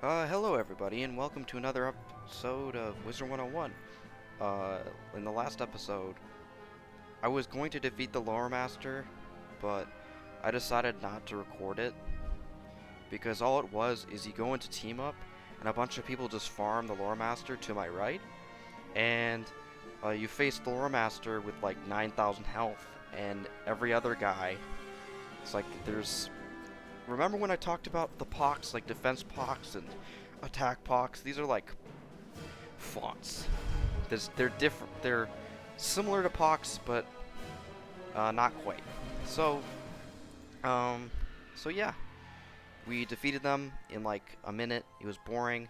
Hello everybody, and welcome to another episode of Wizard101. In the last episode, I was going to defeat the Lore Master, but I decided not to record it, because all it was is you go into team up, and a bunch of people just farm the Lore Master to my right, and you face the Lore Master with like 9,000 health, and every other guy, it's like there's... Remember when I talked about the pox, like defense pox and attack pox? These are like fonts. They're different. They're similar to pox, but not quite. So yeah, we defeated them in like a minute. It was boring,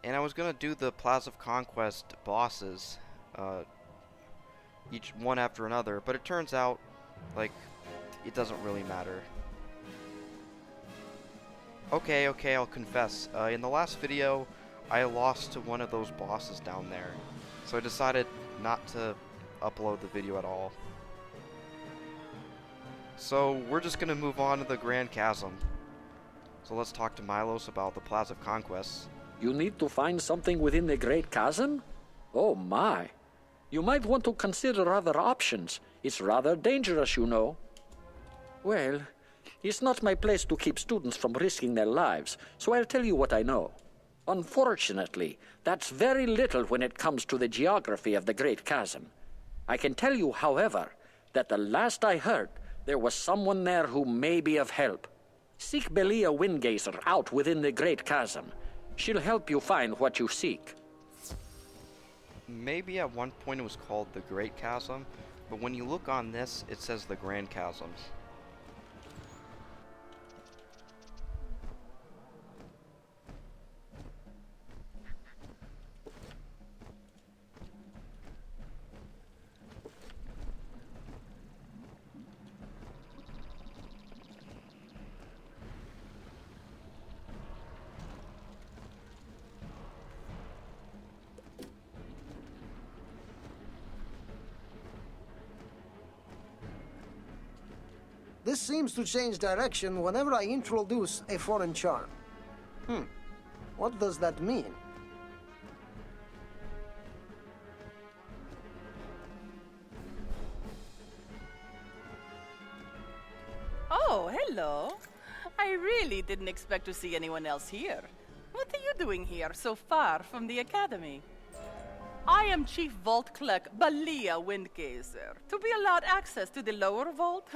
and I was gonna do the Plaza of Conquest bosses, each one after another, but it turns out like it doesn't really matter. Okay, I'll confess. In the last video, I lost to one of those bosses down there. So I decided not to upload the video at all. So we're just gonna move on to the Grand Chasm. So let's talk to Milos about the Plaza of Conquest. You need to find something within the Great Chasm? Oh my. You might want to consider other options. It's rather dangerous, you know. Well, it's not my place to keep students from risking their lives, so I'll tell you what I know. Unfortunately, that's very little when it comes to the geography of the Great Chasm. I can tell you, however, that the last I heard, there was someone there who may be of help. Seek Belia Windgazer out within the Great Chasm. She'll help you find what you seek. Maybe at one point it was called the Great Chasm, but when you look on this, it says the Grand Chasm. This seems to change direction whenever I introduce a foreign charm. What does that mean? Oh, hello. I really didn't expect to see anyone else here. What are you doing here, so far from the academy? I am Chief Vault Clerk Belia Windgazer. To be allowed access to the lower vault,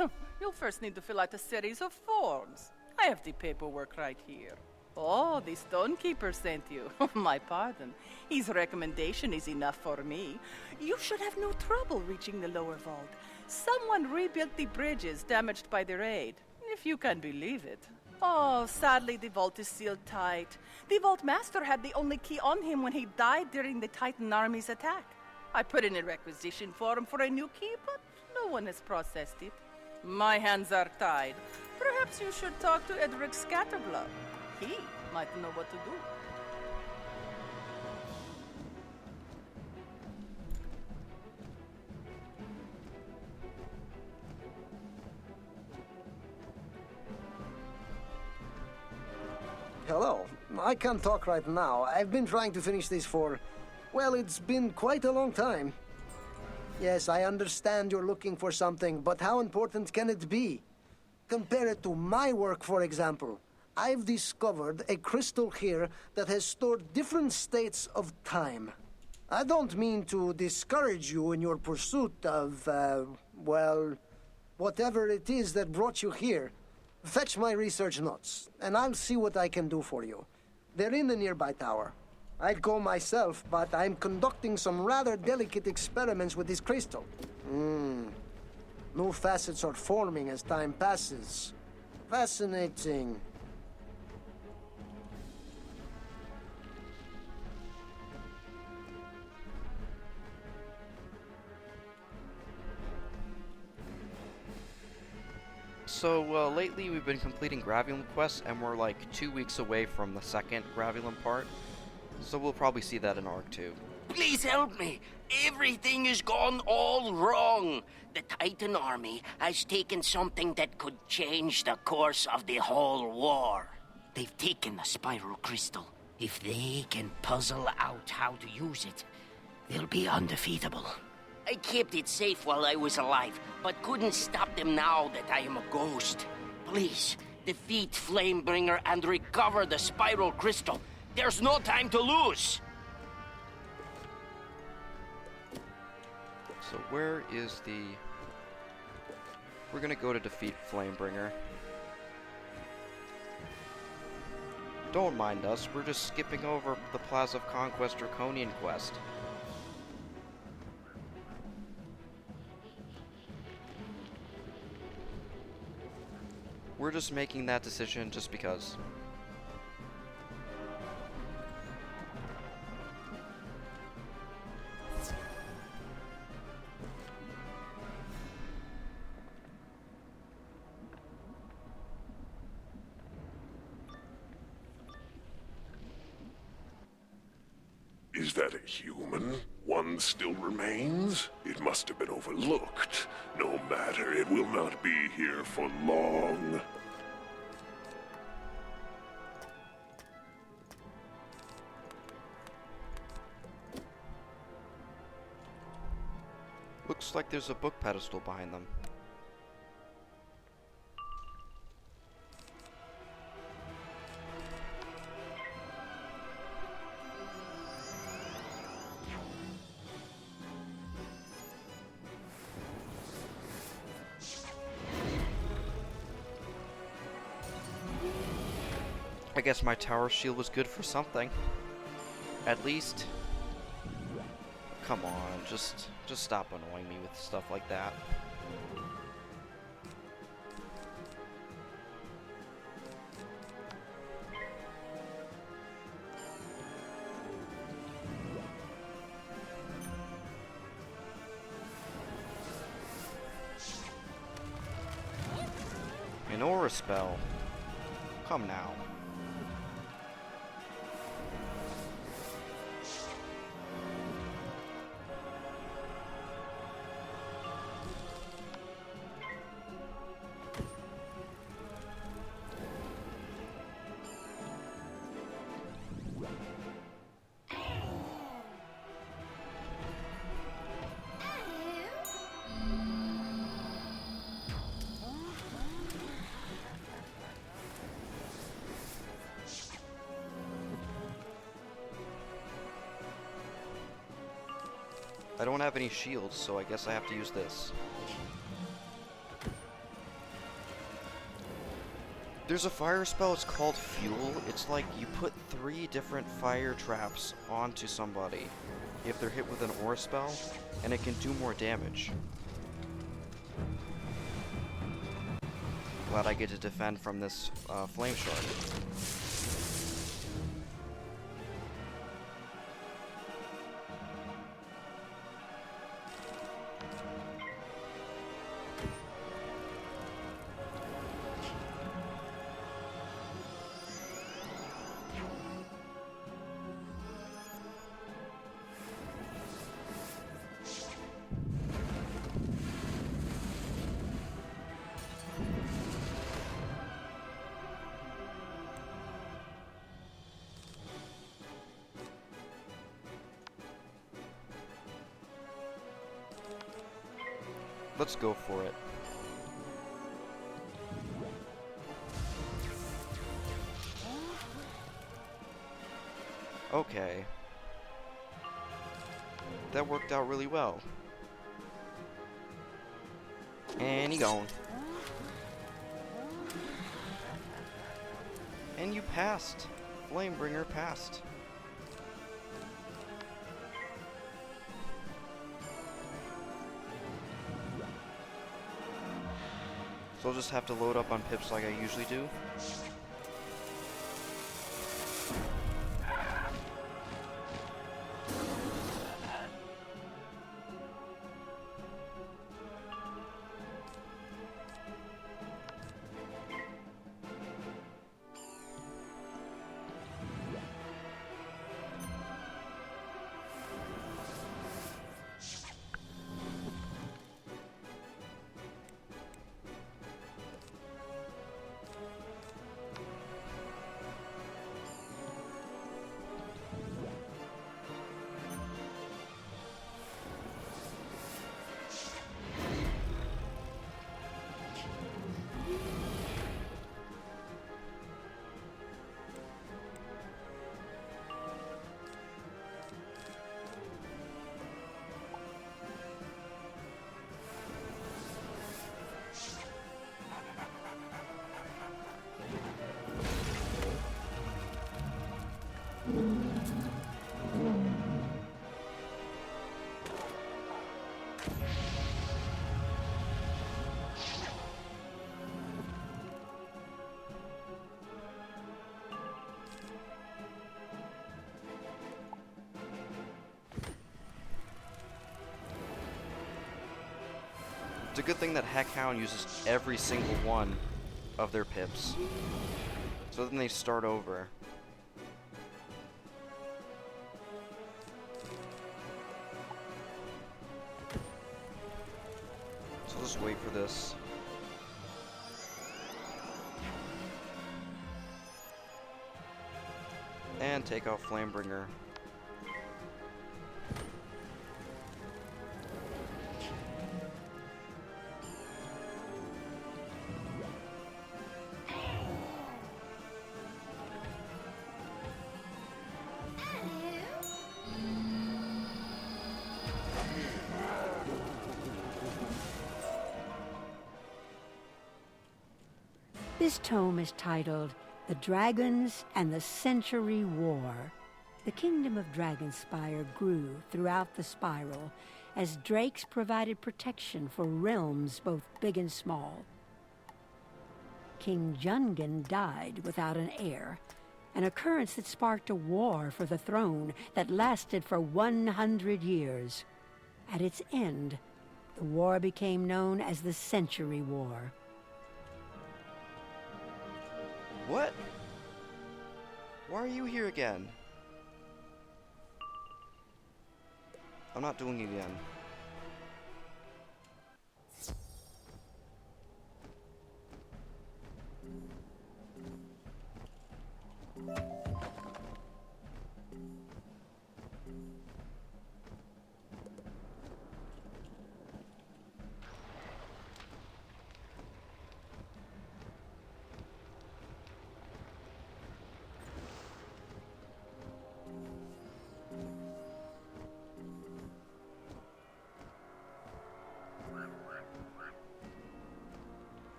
you'll first need to fill out a series of forms. I have the paperwork right here. Oh, the Stonekeeper sent you. My pardon. His recommendation is enough for me. You should have no trouble reaching the lower vault. Someone rebuilt the bridges damaged by the raid, if you can believe it. Oh, sadly the vault is sealed tight. The Vault Master had the only key on him when he died during the Titan army's attack. I put in a requisition form for a new key, but no one has processed it. My hands are tied. Perhaps you should talk to Edric Scatterblood. He might know what to do. Hello. I can't talk right now. I've been trying to finish this for... well, it's been quite a long time. Yes, I understand you're looking for something, but how important can it be? Compare it to my work, for example. I've discovered a crystal here that has stored different states of time. I don't mean to discourage you in your pursuit of, well, whatever it is that brought you here. Fetch my research notes, and I'll see what I can do for you. They're in the nearby tower. I'd go myself, but I'm conducting some rather delicate experiments with this crystal. New facets are forming as time passes. Fascinating. So, lately we've been completing Gravulum quests, and we're like 2 weeks away from the second Gravulum part. So we'll probably see that in Arc 2. Please help me. Everything has gone all wrong. The Titan army has taken something that could change the course of the whole war. They've taken the spiral crystal. If they can puzzle out how to use it, they'll be undefeatable. I kept it safe while I was alive, but couldn't stop them now that I am a ghost. Please, defeat Flamebringer and recover the spiral crystal. There's no time to lose! So where is the... We're gonna go to defeat Flamebringer. Don't mind us, we're just skipping over the Plaza of Conquest Draconian quest. We're just making that decision just because. Is that a human? One still remains? It must have been overlooked. No matter, it will not be here for long. Looks like there's a book pedestal behind them. I guess my tower shield was good for something. At least. Come on, just stop annoying me with stuff like that. An aura spell. Come now. I don't have any shields, so I guess I have to use this. There's a fire spell, it's called Fuel. It's like you put 3 different fire traps onto somebody if they're hit with an aura spell, and it can do more damage. Glad I get to defend from this flame shark. Let's go for it. Okay. That worked out really well. And he gone. And you passed. Flamebringer passed. So I'll just have to load up on pips like I usually do. It's a good thing that Heckhound uses every single one of their pips. So then they start over. So let's wait for this. And take out Flamebringer. This tome is titled The Dragons and the Century War. The kingdom of Dragonspire grew throughout the spiral as drakes provided protection for realms both big and small. King Jungen died without an heir, an occurrence that sparked a war for the throne that lasted for 100 years. At its end, the war became known as the Century War. What? Why are you here again? I'm not doing it again.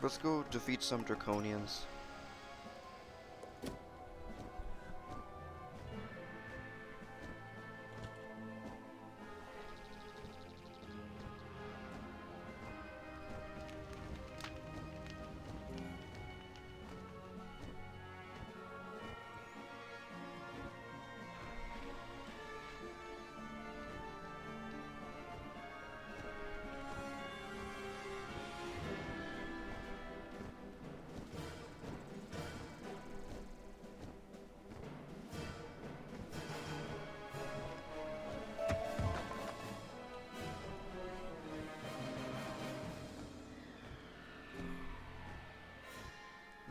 Let's go defeat some Draconians.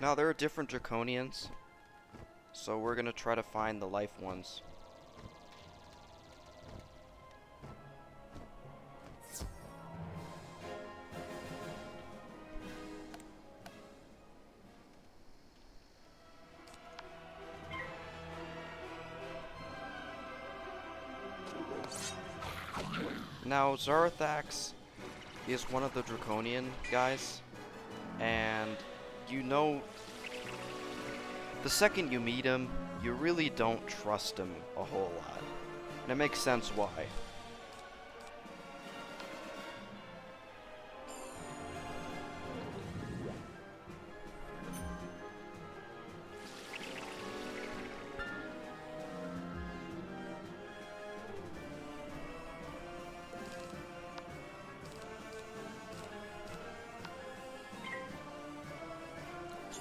Now there are different Draconians, so we're gonna try to find the life ones. Now Zarathax is one of the Draconian guys, and you know, the second you meet him, you really don't trust him a whole lot. And it makes sense why.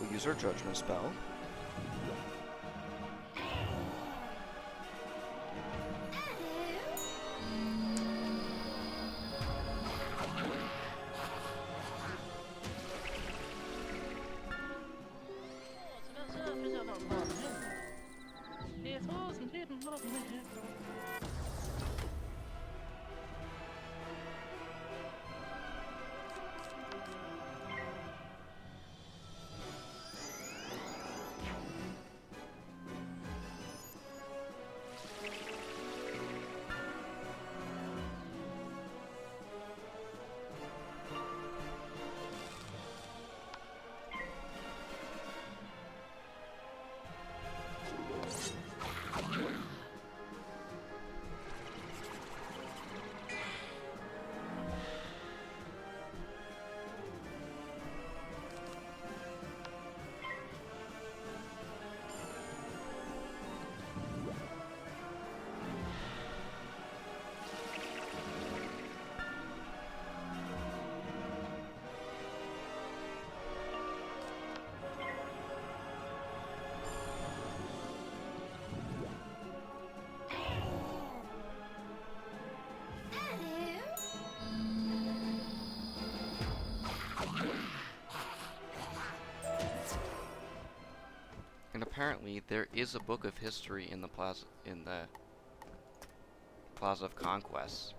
We'll use our Judgment spell. apparently there is a book of history in the Plaza of Conquest.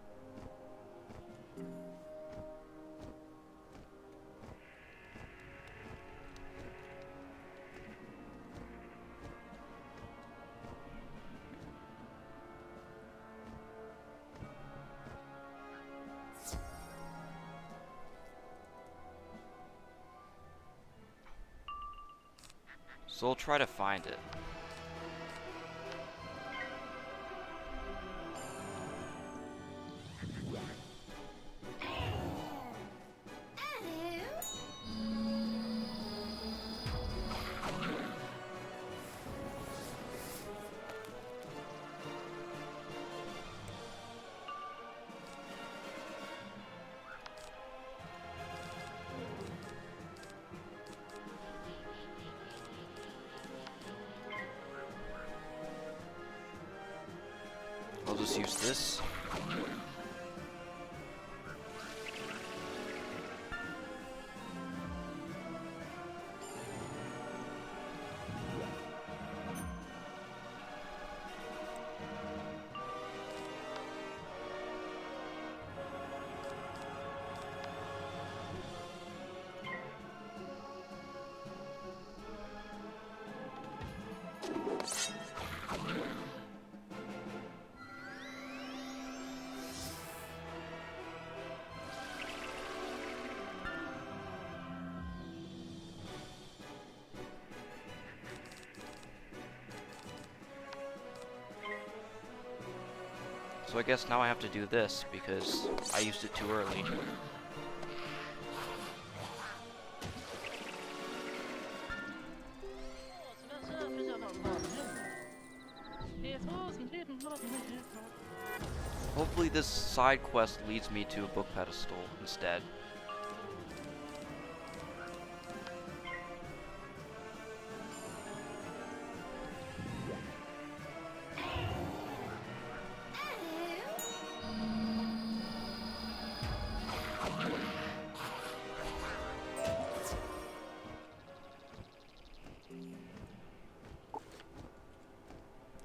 So we'll try to find it. I'll just use this. So I guess now I have to do this because I used it too early. Hopefully this side quest leads me to a book pedestal instead.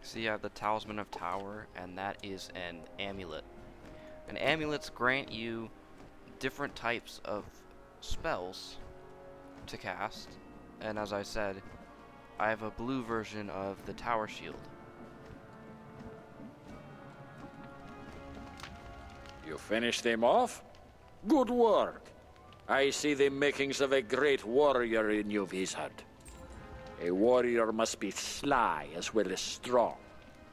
So you have the Talisman of Tower, and that is an amulet. And amulets grant you different types of spells to cast. And as I said, I have a blue version of the Tower Shield. You finished him off? Good work. I see the makings of a great warrior in you, Wizard. A warrior must be sly as well as strong.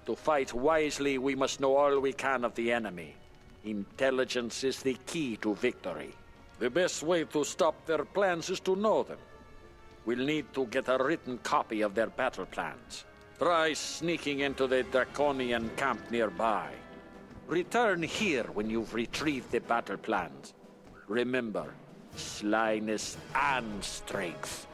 To fight wisely, we must know all we can of the enemy. Intelligence is the key to victory. The best way to stop their plans is to know them. We'll need to get a written copy of their battle plans. Try sneaking into the Draconian camp nearby. Return here when you've retrieved the battle plans. Remember, slyness and strength.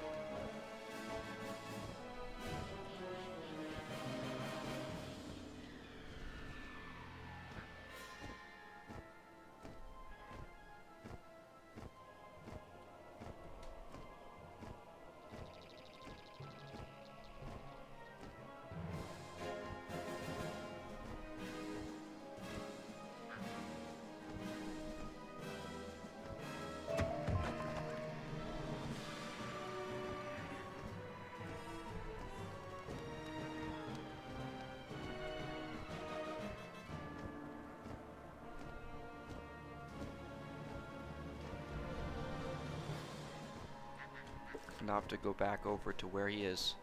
Now I have to go back over to where he is.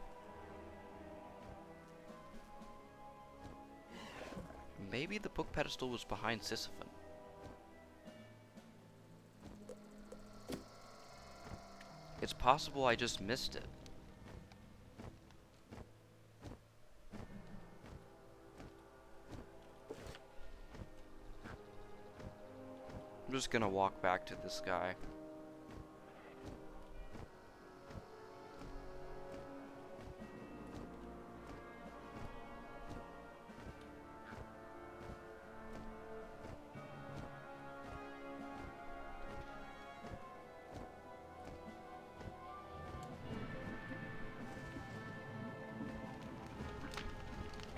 Maybe the book pedestal was behind Sisyphon. It's possible I just missed it. I'm just gonna walk back to this guy.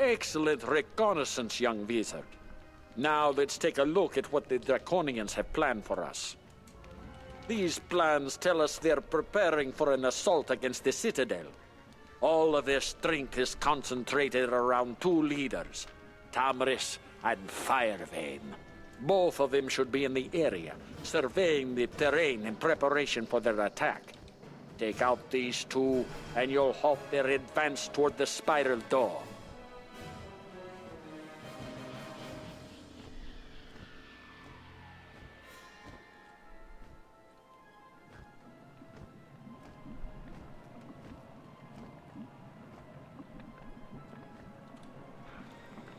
Excellent reconnaissance, young wizard. Now let's take a look at what the Draconians have planned for us. These plans tell us they're preparing for an assault against the Citadel. All of their strength is concentrated around two leaders, Tamris and Firevane. Both of them should be in the area, surveying the terrain in preparation for their attack. Take out these two, and you'll halt their advance toward the spiral door.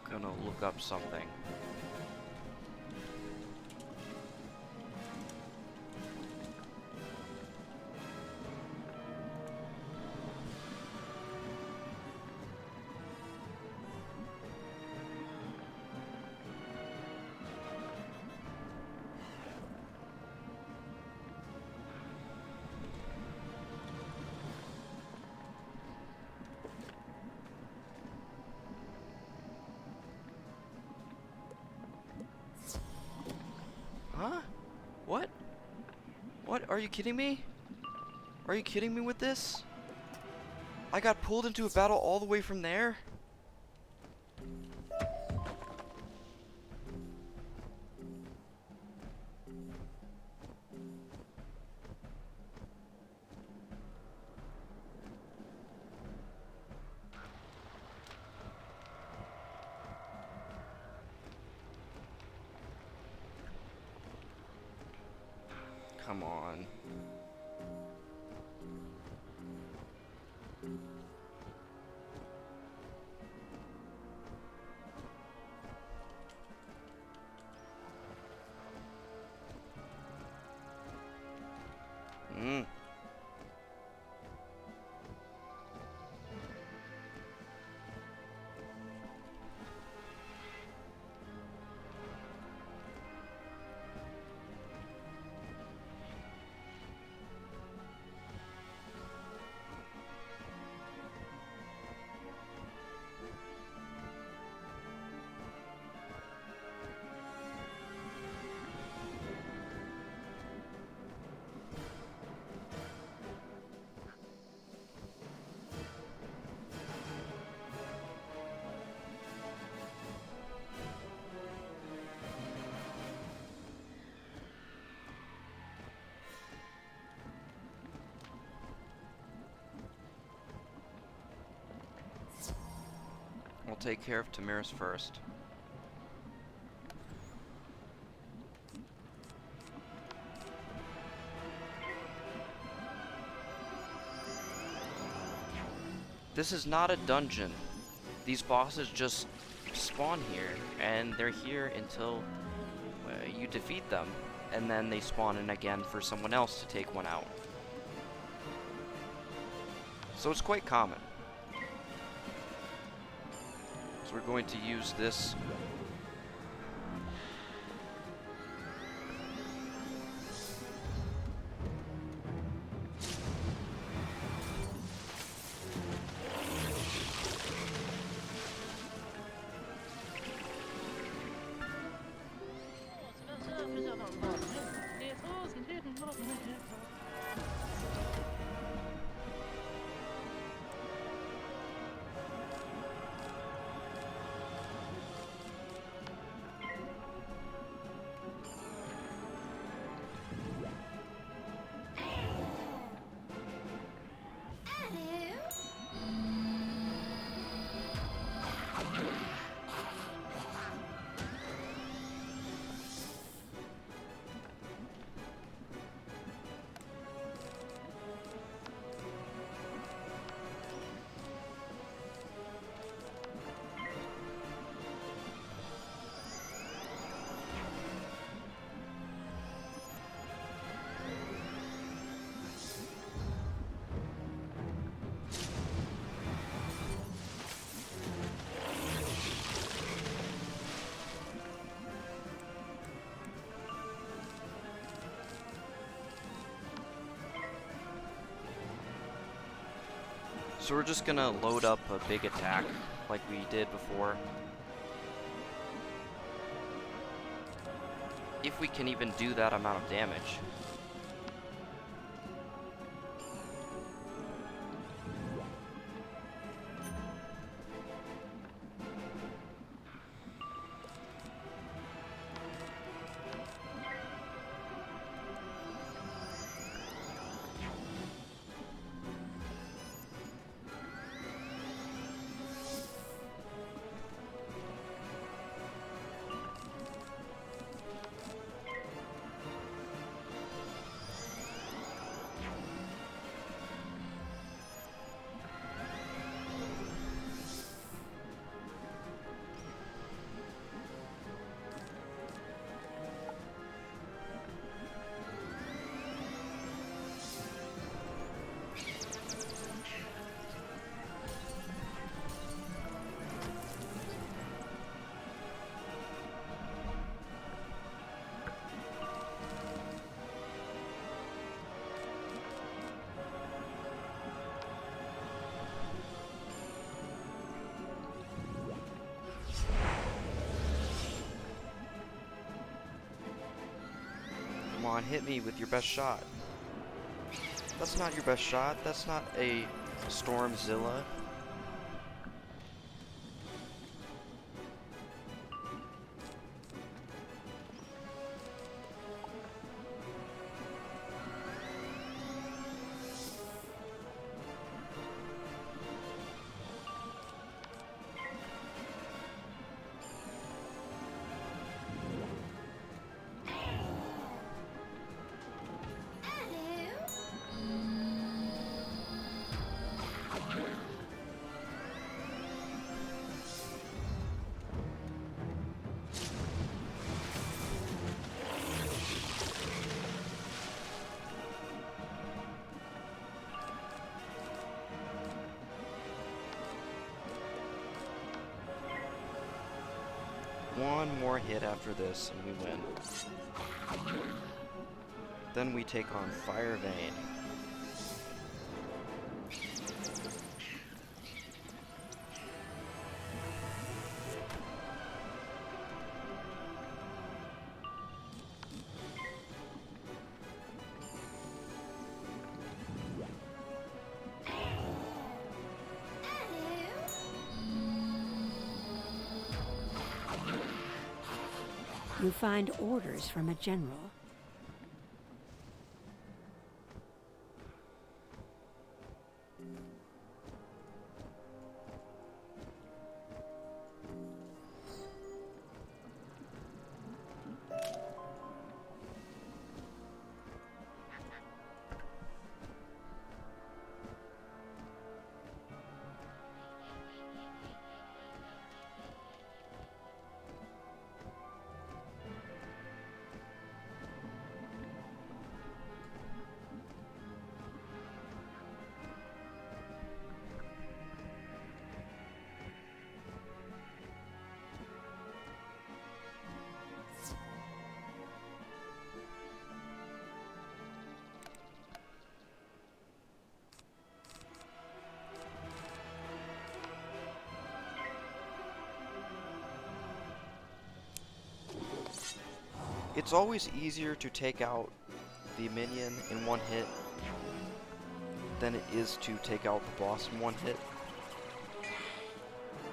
Gonna look up something. Huh? What? What? Are you kidding me? Are you kidding me with this? I got pulled into a battle all the way from there? Come on. We'll take care of Tamiris first. This is not a dungeon. These bosses just spawn here, and they're here until you defeat them, and then they spawn in again for someone else to take one out. So it's quite common. So we're going to use this. So we're just gonna load up a big attack like we did before. If we can even do that amount of damage. Come on, hit me with your best shot. That's not your best shot. That's not a Stormzilla. One more hit after this and we win. Then we take on Fire Vein. You find orders from a general. It's always easier to take out the minion in one hit than it is to take out the boss in one hit.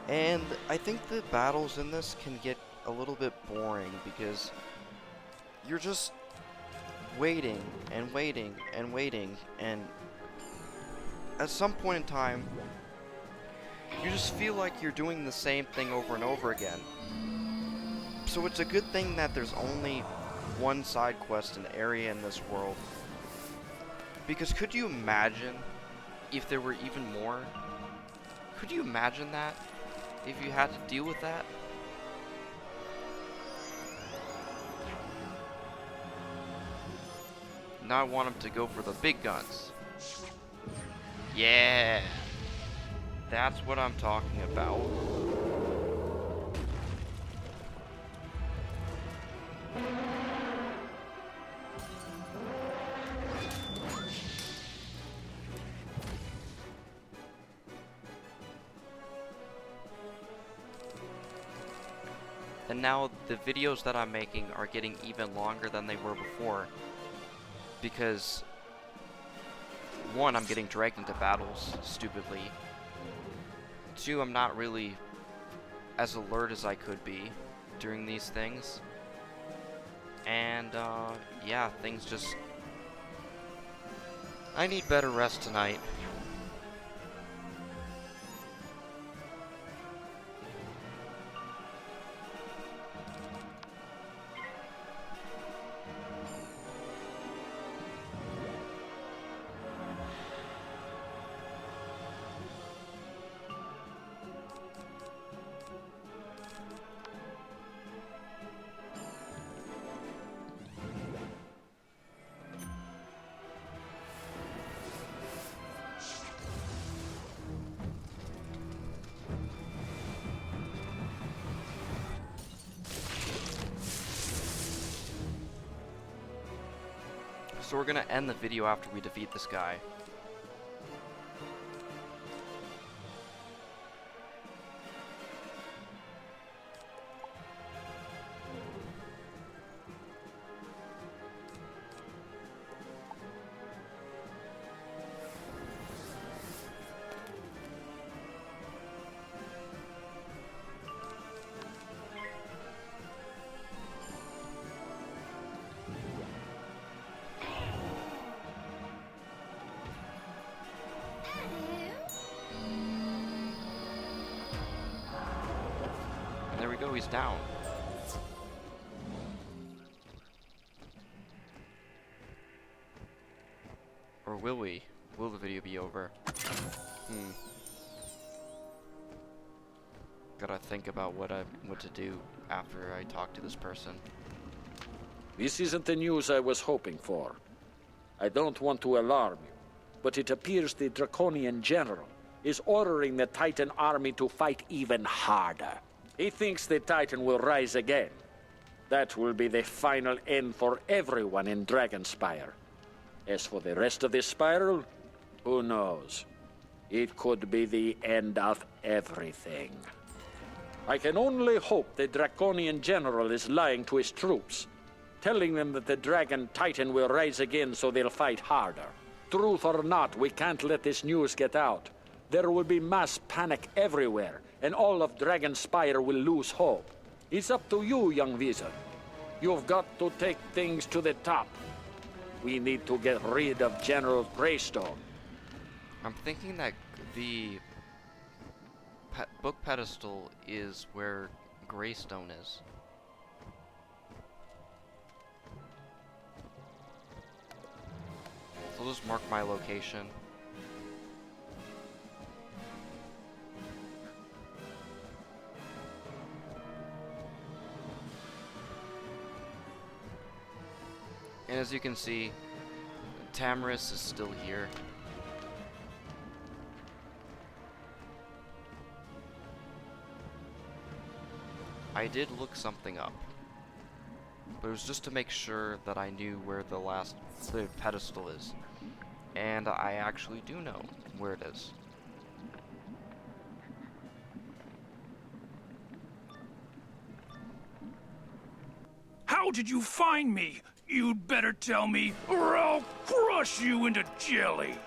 And I think the battles in this can get a little bit boring because you're just waiting and waiting and waiting, and at some point in time you just feel like you're doing the same thing over and over again. So it's a good thing that there's only one side quest and area in this world. Because could you imagine if there were even more? Could you imagine that? If you had to deal with that? Now I want him to go for the big guns. Yeah! That's what I'm talking about. And now the videos that I'm making are getting even longer than they were before. Because, one, I'm getting dragged into battles, stupidly. Two, I'm not really as alert as I could be during these things. And, yeah, things just... I need better rest tonight. So we're gonna end the video after we defeat this guy. There we go, he's down. Or will we? Will the video be over? Gotta think about what to do after I talk to this person. This isn't the news I was hoping for. I don't want to alarm you, but it appears the Draconian general is ordering the Titan army to fight even harder. He thinks the Titan will rise again. That will be the final end for everyone in Dragonspire. As for the rest of this spiral, who knows? It could be the end of everything. I can only hope the Draconian general is lying to his troops, telling them that the Dragon Titan will rise again so they'll fight harder. Truth or not, we can't let this news get out. There will be mass panic everywhere, and all of Dragonspire will lose hope. It's up to you, young wizard. You've got to take things to the top. We need to get rid of General Greystone. I'm thinking that the book pedestal is where Greystone is. So I'll just mark my location. And as you can see, Tamris is still here. I did look something up, but it was just to make sure that I knew where the pedestal is. And I actually do know where it is. How did you find me? You'd better tell me, or I'll crush you into jelly.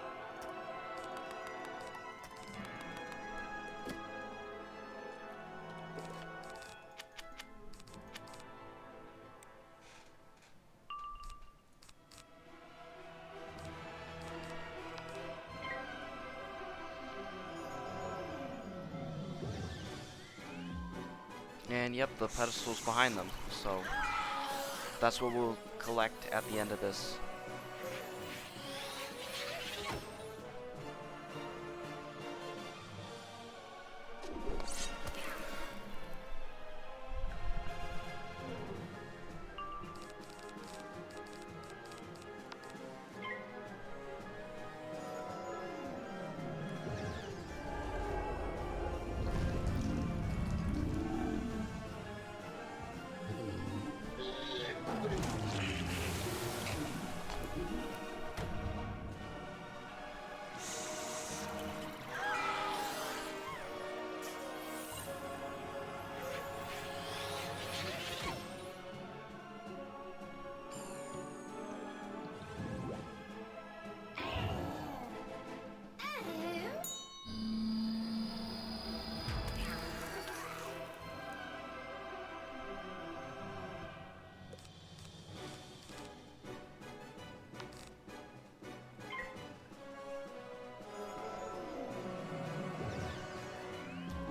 And yep, the pedestal's behind them, so that's what we'll collect at the end of this.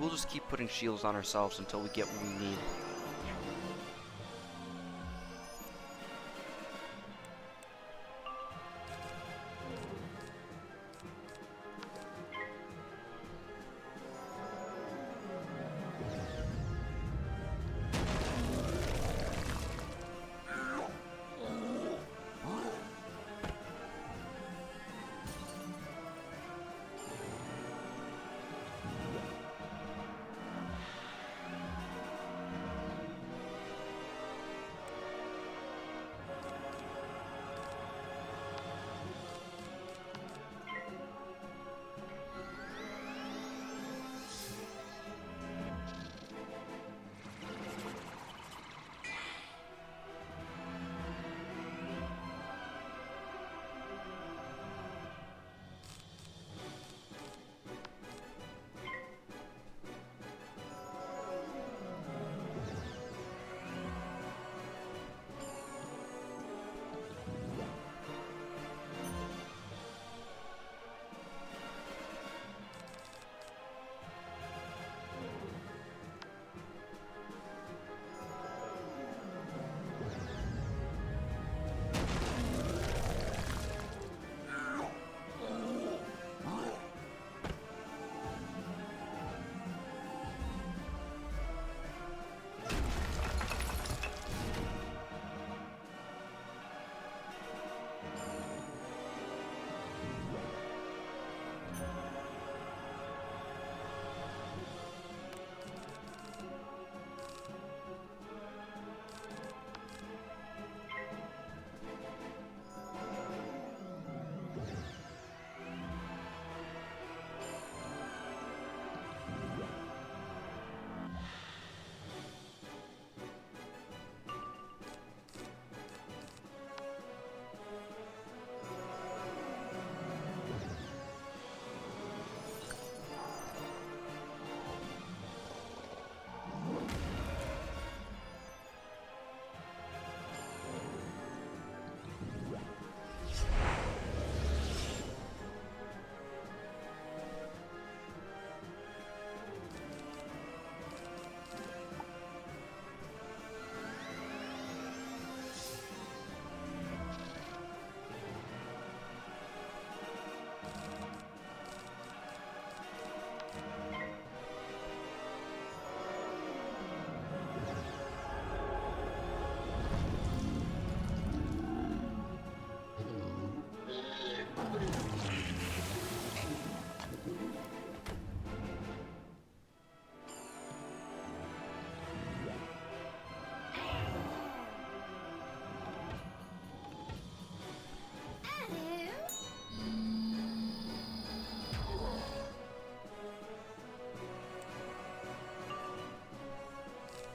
we'll just keep putting shields on ourselves until we get what we need.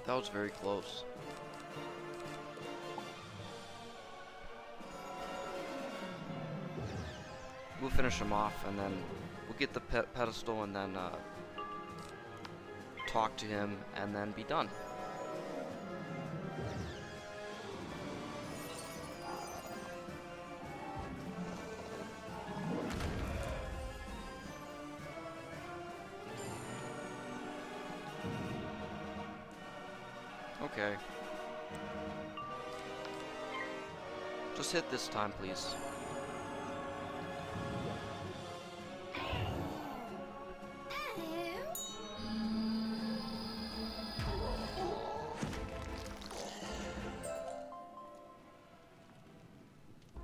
That was very close. We'll finish him off, and then we'll get the pedestal, and then talk to him, and then be done. Okay. Just hit this time, please.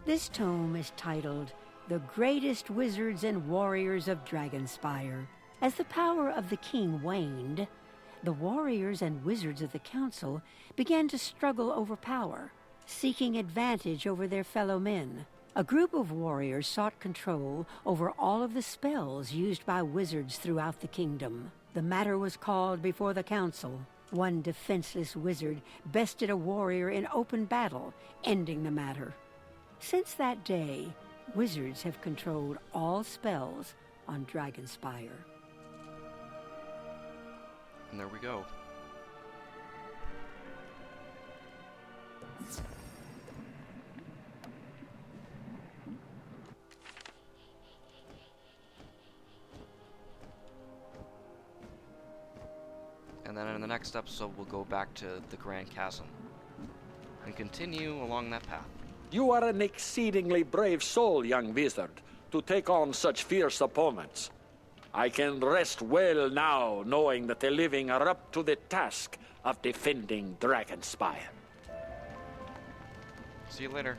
This tome is titled The Greatest Wizards and Warriors of Dragonspire. As the power of the king waned, the warriors and wizards of the council began to struggle over power, seeking advantage over their fellow men. A group of warriors sought control over all of the spells used by wizards throughout the kingdom. The matter was called before the council. One defenseless wizard bested a warrior in open battle, ending the matter. Since that day, wizards have controlled all spells on Dragonspire. And there we go. then in the next episode, we'll go back to the Grand Chasm and continue along that path. You are an exceedingly brave soul, young wizard, to take on such fierce opponents. I can rest well now, knowing that the living are up to the task of defending Dragonspire. See you later.